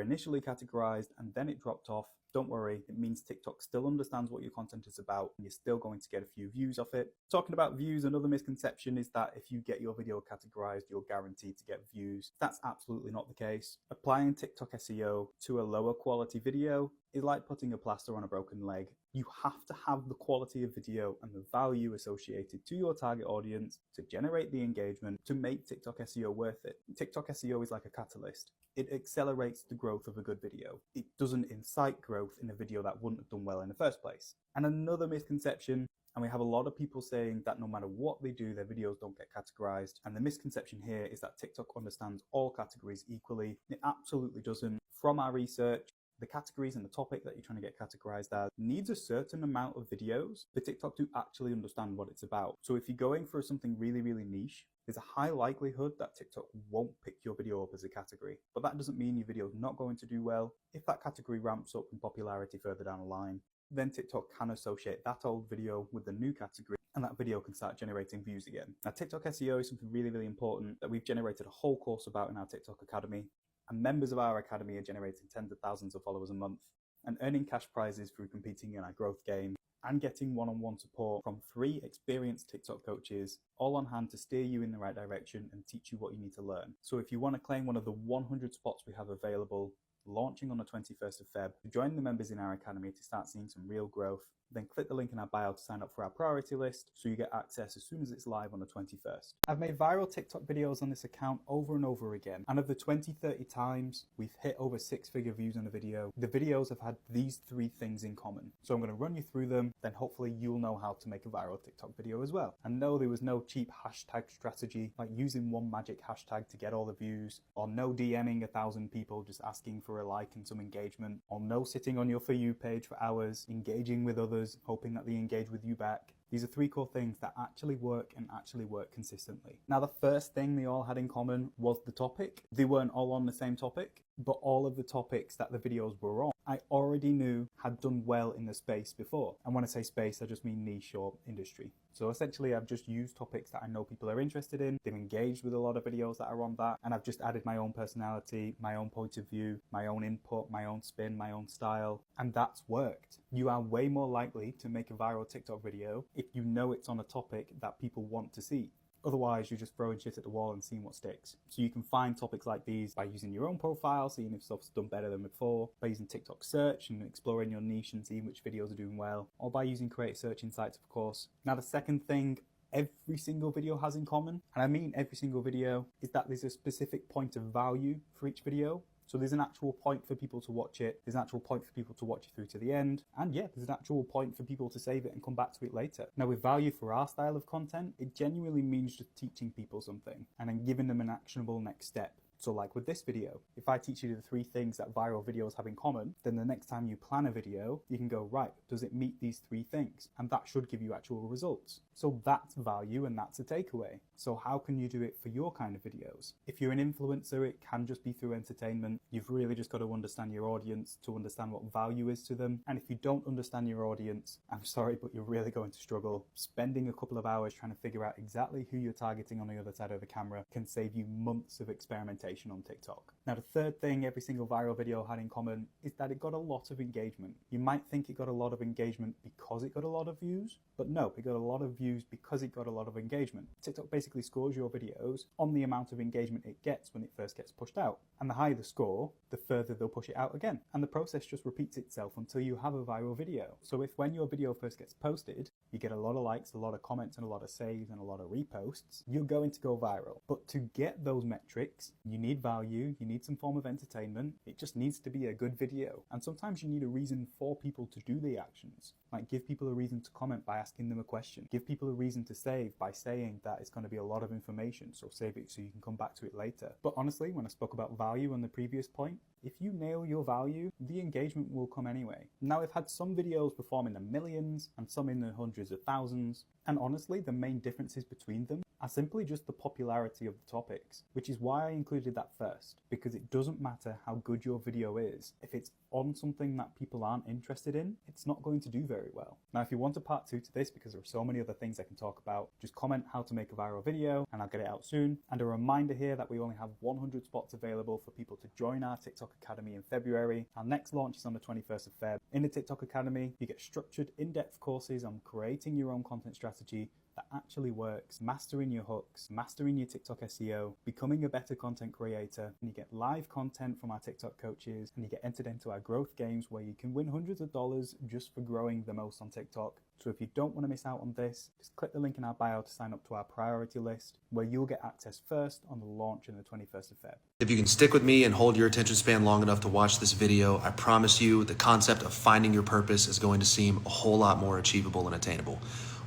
initially categorized and then it dropped off, don't worry, it means TikTok still understands what your content is about and you're still going to get a few views off it. Talking about views, another misconception is that if you get your video categorized, you're guaranteed to get views. That's absolutely not the case. Applying TikTok SEO to a lower quality video is like putting a plaster on a broken leg. You have to have the quality of video and the value associated to your target audience to generate the engagement to make TikTok SEO worth it. TikTok SEO is like a catalyst. It accelerates the growth of a good video. It doesn't incite growth in a video that wouldn't have done well in the first place. And another misconception, and we have a lot of people saying that no matter what they do, their videos don't get categorized. And the misconception here is that TikTok understands all categories equally. It absolutely doesn't. From our research, the categories and the topic that you're trying to get categorized as needs a certain amount of videos for TikTok to actually understand what it's about. So if you're going for something really, really niche, there's a high likelihood that TikTok won't pick your video up as a category. But that doesn't mean your video is not going to do well. If that category ramps up in popularity further down the line, then TikTok can associate that old video with the new category and that video can start generating views again. Now, TikTok SEO is something really, really important that we've generated a whole course about in our TikTok Academy. And members of our academy are generating tens of thousands of followers a month and earning cash prizes through competing in our growth game and getting one-on-one support from 3 experienced TikTok coaches, all on hand to steer you in the right direction and teach you what you need to learn. So if you want to claim one of the 100 spots we have available, launching on the 21st of Feb, join the members in our academy to start seeing some real growth. Then click the link in our bio to sign up for our priority list so you get access as soon as it's live on the 21st. I've made viral TikTok videos on this account over and over again, and of the 20-30 times we've hit over 6-figure views on a video, the videos have had these 3 things in common. So I'm going to run you through them, then hopefully you'll know how to make a viral TikTok video as well. And no, there was no cheap hashtag strategy like using one magic hashtag to get all the views, or no DMing 1,000 people just asking for a like and some engagement, or no sitting on your For You page for hours, engaging with others, hoping that they engage with you back. These are 3 core things that actually work and actually work consistently. Now, the first thing they all had in common was the topic. They weren't all on the same topic, but all of the topics that the videos were on, I already knew had done well in the space before. And when I say space, I just mean niche or industry. So essentially, I've just used topics that I know people are interested in. They've engaged with a lot of videos that are on that. And I've just added my own personality, my own point of view, my own input, my own spin, my own style. And that's worked. You are way more likely to make a viral TikTok video if you know it's on a topic that people want to see. Otherwise, you're just throwing shit at the wall and seeing what sticks. So you can find topics like these by using your own profile, seeing if stuff's done better than before, by using TikTok search and exploring your niche and seeing which videos are doing well, or by using Creative Search Insights, of course. Now, the second thing every single video has in common, and I mean every single video, is that there's a specific point of value for each video. So there's an actual point for people to watch it, there's an actual point for people to watch it through to the end, and yeah, there's an actual point for people to save it and come back to it later. Now, with value for our style of content, it genuinely means just teaching people something and then giving them an actionable next step. So like with this video, if I teach you the 3 things that viral videos have in common, then the next time you plan a video, you can go, right, does it meet these 3 things? And that should give you actual results. So that's value and that's a takeaway. So how can you do it for your kind of videos? If you're an influencer, it can just be through entertainment. You've really just got to understand your audience to understand what value is to them. And if you don't understand your audience, I'm sorry, but you're really going to struggle. Spending a couple of hours trying to figure out exactly who you're targeting on the other side of the camera can save you months of experimentation on TikTok. Now, the third thing every single viral video had in common is that it got a lot of engagement. You might think it got a lot of engagement because it got a lot of views, but no, it got a lot of views because it got a lot of engagement. TikTok basically scores your videos on the amount of engagement it gets when it first gets pushed out. And the higher the score, the further they'll push it out again. And the process just repeats itself until you have a viral video. So if when your video first gets posted, you get a lot of likes, a lot of comments, and a lot of saves, and a lot of reposts, you're going to go viral. But to get those metrics, you need value, you need some form of entertainment. It just needs to be a good video. And sometimes you need a reason for people to do the actions. Like give people a reason to comment by asking them a question. Give people a reason to save by saying that it's going to be a lot of information, so save it so you can come back to it later. But honestly, when I spoke about value on the previous point, if you nail your value, the engagement will come anyway. Now, I've had some videos perform in the millions and some in the hundreds of thousands. And honestly, the main differences between them are simply just the popularity of the topics, which is why I included that first, because it doesn't matter how good your video is. If it's on something that people aren't interested in, it's not going to do very well. Now, if you want a part 2 to this, because there are so many other things I can talk about, just comment how to make a viral video and I'll get it out soon. And a reminder here that we only have 100 spots available for people to join our TikTok Academy in February. Our next launch is on the 21st of Feb. In the TikTok Academy, you get structured, in-depth courses on creating your own content strategy that actually works, mastering your hooks, mastering your TikTok SEO, becoming a better content creator, and you get live content from our TikTok coaches, and you get entered into our growth games where you can win hundreds of dollars just for growing the most on TikTok. So if you don't want to miss out on this, just click the link in our bio to sign up to our priority list, where you'll get access first on the launch on the 21st of Feb. If you can stick with me and hold your attention span long enough to watch this video, I promise you the concept of finding your purpose is going to seem a whole lot more achievable and attainable.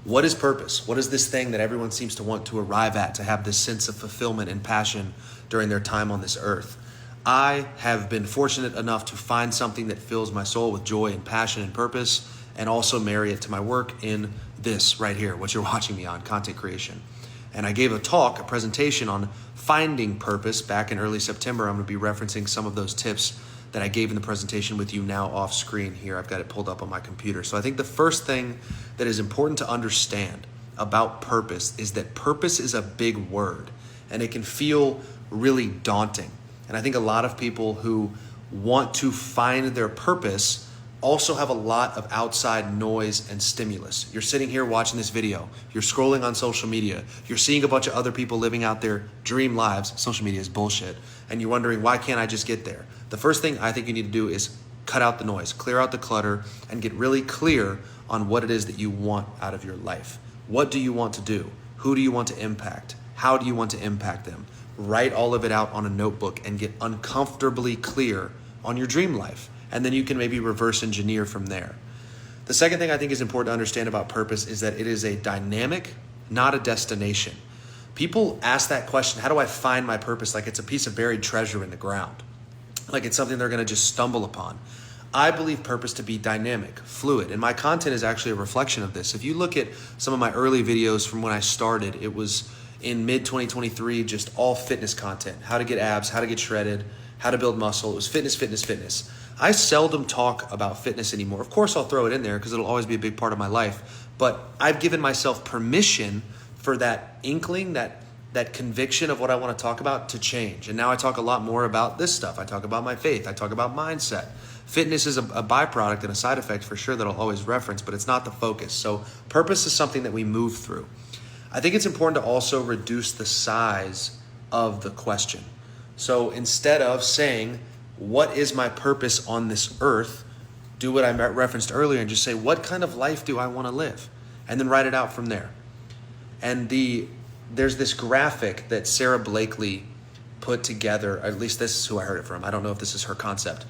What is purpose? What is this thing that everyone seems to want to arrive at, to have this sense of fulfillment and passion during their time on this earth? I have been fortunate enough to find something that fills my soul with joy and passion and purpose, and also marry it to my work in this right here, what you're watching me on, content creation. And I gave a presentation on finding purpose back in early September. I'm going to be referencing some of those tips that I gave in the presentation with you now off screen here. I've got it pulled up on my computer. So I think the first thing that is important to understand about purpose is that purpose is a big word and it can feel really daunting. And I think a lot of people who want to find their purpose also have a lot of outside noise and stimulus. You're sitting here watching this video, you're scrolling on social media, you're seeing a bunch of other people living out their dream lives. Social media is bullshit. And you're wondering, why can't I just get there? The first thing I think you need to do is cut out the noise, clear out the clutter, and get really clear on what it is that you want out of your life. What do you want to do? Who do you want to impact? How do you want to impact them? Write all of it out on a notebook and get uncomfortably clear on your dream life. And then you can maybe reverse engineer from there. The second thing I think is important to understand about purpose is that it is a dynamic, not a destination. People ask that question, how do I find my purpose? Like it's a piece of buried treasure in the ground. Like it's something they're going to just stumble upon. I believe purpose to be dynamic, fluid, and my content is actually a reflection of this. If you look at some of my early videos from when I started, it was in mid-2023, just all fitness content, how to get abs, how to get shredded, how to build muscle. It was fitness, fitness, fitness. I seldom talk about fitness anymore. Of course, I'll throw it in there because it'll always be a big part of my life, but I've given myself permission for that inkling, that conviction of what I want to talk about to change. And now I talk a lot more about this stuff. I talk about my faith. I talk about mindset. Fitness is a byproduct and a side effect for sure that I'll always reference, but it's not the focus. So purpose is something that we move through. I think it's important to also reduce the size of the question. So instead of saying, what is my purpose on this earth? Do what I referenced earlier and just say, what kind of life do I want to live? And then write it out from there. And there's this graphic that Sarah Blakely put together, at least this is who I heard it from. I don't know if this is her concept,